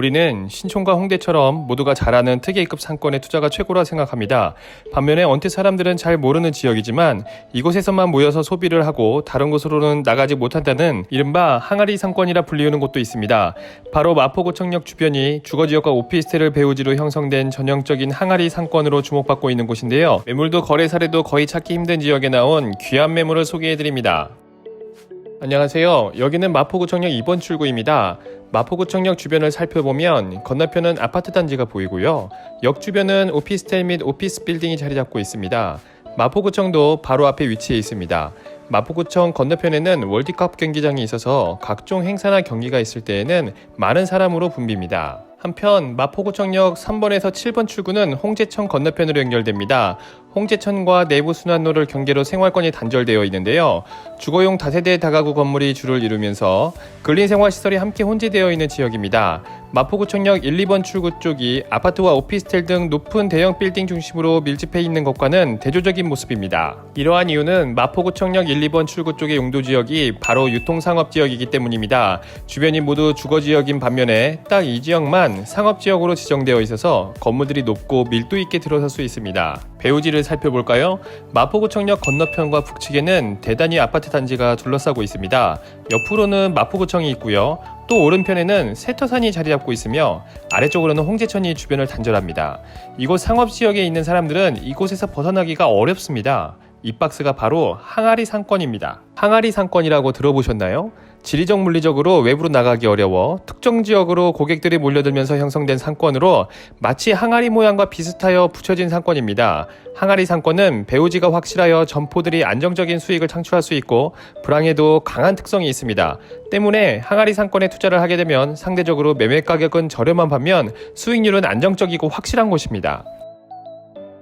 우리는 신촌과 홍대처럼 모두가 잘 아는 특혜급 상권의 투자가 최고라 생각합니다. 반면에 언뜻 사람들은 잘 모르는 지역이지만 이곳에서만 모여서 소비를 하고 다른 곳으로는 나가지 못한다는 이른바 항아리 상권이라 불리우는 곳도 있습니다. 바로 마포구청역 주변이 주거지역과 오피스텔을 배후지로 형성된 전형적인 항아리 상권으로 주목받고 있는 곳인데요. 매물도 거래 사례도 거의 찾기 힘든 지역에 나온 귀한 매물을 소개해드립니다. 안녕하세요. 여기는 마포구청역 2번 출구입니다. 마포구청역 주변을 살펴보면 건너편은 아파트 단지가 보이고요. 역 주변은 오피스텔 및 오피스 빌딩이 자리 잡고 있습니다. 마포구청도 바로 앞에 위치해 있습니다. 마포구청 건너편에는 월드컵 경기장이 있어서 각종 행사나 경기가 있을 때에는 많은 사람으로 붐빕니다. 한편 마포구청역 3번에서 7번 출구는 홍제천 건너편으로 연결됩니다. 홍제천과 내부순환로를 경계로 생활권이 단절되어 있는데요. 주거용 다세대 다가구 건물이 주를 이루면서 근린생활시설이 함께 혼재되어 있는 지역입니다. 마포구청역 1, 2번 출구 쪽이 아파트와 오피스텔 등 높은 대형 빌딩 중심으로 밀집해 있는 것과는 대조적인 모습입니다. 이러한 이유는 마포구청역 1, 2번 출구 쪽의 용도지역이 바로 유통상업지역이기 때문입니다. 주변이 모두 주거지역인 반면에 딱 이 지역만 상업지역으로 지정되어 있어서 건물들이 높고 밀도 있게 들어설 수 있습니다. 배후지를 살펴볼까요? 마포구청역 건너편과 북측에는 대단히 아파트 단지가 둘러싸고 있습니다. 옆으로는 마포구청이 있고요. 또 오른편에는 세터산이 자리 잡고 있으며 아래쪽으로는 홍제천이 주변을 단절합니다. 이곳 상업지역에 있는 사람들은 이곳에서 벗어나기가 어렵습니다. 이 박스가 바로 항아리 상권입니다. 항아리 상권이라고 들어보셨나요? 지리적 물리적으로 외부로 나가기 어려워 특정 지역으로 고객들이 몰려들면서 형성된 상권으로 마치 항아리 모양과 비슷하여 붙여진 상권입니다. 항아리 상권은 배후지가 확실하여 점포들이 안정적인 수익을 창출할 수 있고 불황에도 강한 특성이 있습니다. 때문에 항아리 상권에 투자를 하게 되면 상대적으로 매매 가격은 저렴한 반면 수익률은 안정적이고 확실한 곳입니다.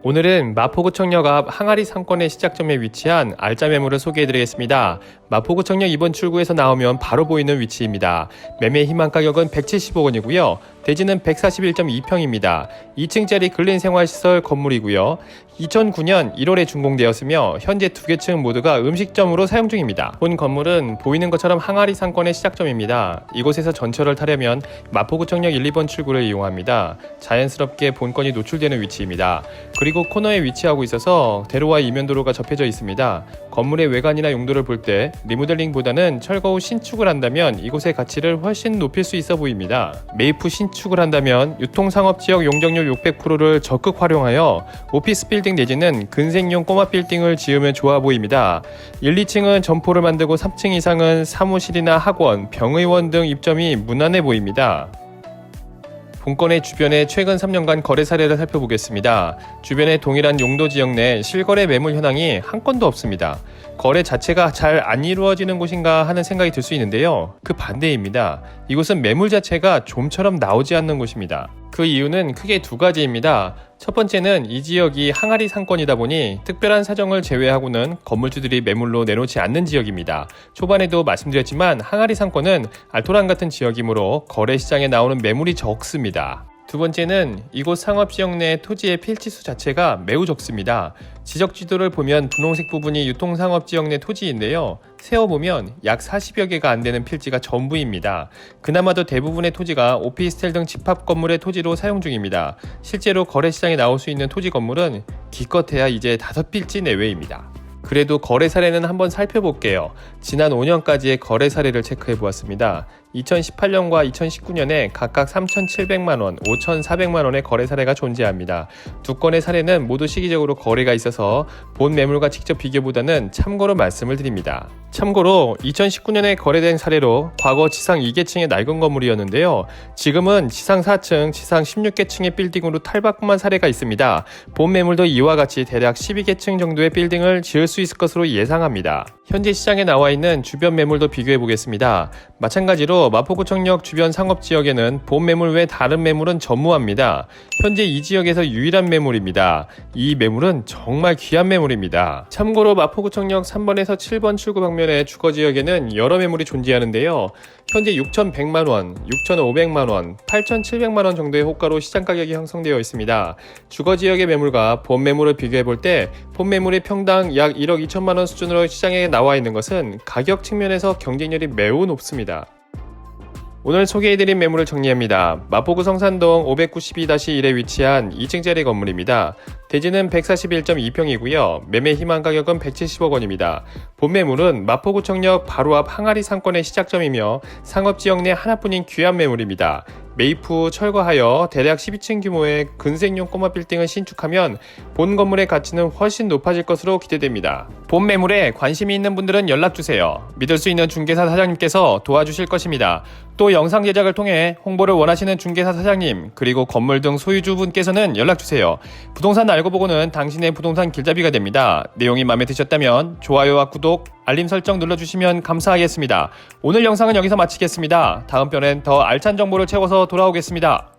오늘은 마포구청역 앞 항아리 상권의 시작점에 위치한 알짜 매물을 소개해드리겠습니다. 마포구청역 2번 출구에서 나오면 바로 보이는 위치입니다. 매매 희망 가격은 170억원이고요. 대지는 141.2평입니다. 2층짜리 근린생활시설 건물이고요. 2009년 1월에 준공되었으며 현재 2개 층 모두가 음식점으로 사용 중입니다. 본 건물은 보이는 것처럼 항아리 상권의 시작점입니다. 이곳에서 전철을 타려면 마포구청역 1, 2번 출구를 이용합니다. 자연스럽게 본건이 노출되는 위치입니다. 그리고 코너에 위치하고 있어서 대로와 이면도로가 접해져 있습니다. 건물의 외관이나 용도를 볼 때 리모델링보다는 철거 후 신축을 한다면 이곳의 가치를 훨씬 높일 수 있어 보입니다. 매입 후 신축을 한다면 유통상업지역 용적률 600%를 적극 활용하여 오피스 빌딩 내지는 근생용 꼬마 빌딩을 지으면 좋아 보입니다. 1, 2층은 점포를 만들고 3층 이상은 사무실이나 학원, 병의원 등 입점이 무난해 보입니다. 본건의 주변의 최근 3년간 거래 사례를 살펴보겠습니다. 주변의 동일한 용도 지역 내 실거래 매물 현황이 한 건도 없습니다. 거래 자체가 잘 안 이루어지는 곳인가 하는 생각이 들 수 있는데요. 그 반대입니다. 이곳은 매물 자체가 좀처럼 나오지 않는 곳입니다. 그 이유는 크게 두 가지입니다. 첫 번째는 이 지역이 항아리 상권이다 보니 특별한 사정을 제외하고는 건물주들이 매물로 내놓지 않는 지역입니다. 초반에도 말씀드렸지만 항아리 상권은 알토란 같은 지역이므로 거래 시장에 나오는 매물이 적습니다. 두 번째는 이곳 상업지역 내 토지의 필지수 자체가 매우 적습니다. 지적지도를 보면 분홍색 부분이 유통상업지역 내 토지인데요. 세어보면 약 40여 개가 안되는 필지가 전부입니다. 그나마도 대부분의 토지가 오피스텔 등 집합 건물의 토지로 사용 중입니다. 실제로 거래시장에 나올 수 있는 토지 건물은 기껏해야 이제 5필지 내외입니다. 그래도 거래 사례는 한번 살펴볼게요. 지난 5년까지의 거래 사례를 체크해 보았습니다. 2018년과 2019년에 각각 3,700만원, 5,400만원의 거래 사례가 존재합니다. 두 건의 사례는 모두 시기적으로 거래가 있어서 본 매물과 직접 비교보다는 참고로 말씀을 드립니다. 참고로 2019년에 거래된 사례로 과거 지상 2개층의 낡은 건물이었는데요. 지금은 지상 4층, 지상 16개층의 빌딩으로 탈바꿈한 사례가 있습니다. 본 매물도 이와 같이 대략 12개층 정도의 빌딩을 지을 수 있을 것으로 예상합니다. 현재 시장에 나와 있는 주변 매물도 비교해 보겠습니다. 마찬가지로 마포구청역 주변 상업지역에는 본 매물 외 다른 매물은 전무합니다. 현재 이 지역에서 유일한 매물입니다. 이 매물은 정말 귀한 매물입니다. 참고로 마포구청역 3번에서 7번 출구 방면의 주거지역에는 여러 매물이 존재하는데요. 현재 6,100만원, 6,500만원, 8,700만원 정도의 호가로 시장 가격이 형성되어 있습니다. 주거지역의 매물과 본 매물을 비교해 볼 때 본 매물이 평당 약 1억 2천만원 수준으로 시장에 나와 있는 것은 가격 측면에서 경쟁률이 매우 높습니다. 오늘 소개해드린 매물을 정리합니다. 마포구 성산동 592-1에 위치한 2층짜리 건물입니다. 대지는 141.2평이고요. 매매 희망 가격은 170억 원입니다. 본 매물은 마포구청역 바로 앞 항아리 상권의 시작점이며 상업지역 내 하나뿐인 귀한 매물입니다. 매입 후 철거하여 대략 12층 규모의 근생용 꼬마 빌딩을 신축하면 본 건물의 가치는 훨씬 높아질 것으로 기대됩니다. 본 매물에 관심이 있는 분들은 연락주세요. 믿을 수 있는 중개사 사장님께서 도와주실 것입니다. 또 영상 제작을 통해 홍보를 원하시는 중개사 사장님 그리고 건물 등 소유주분께서는 연락주세요. 부동산 알고 보고는 당신의 부동산 길잡이가 됩니다. 내용이 마음에 드셨다면 좋아요와 구독, 알림 설정 눌러주시면 감사하겠습니다. 오늘 영상은 여기서 마치겠습니다. 다음 편엔 더 알찬 정보를 채워서 돌아오겠습니다.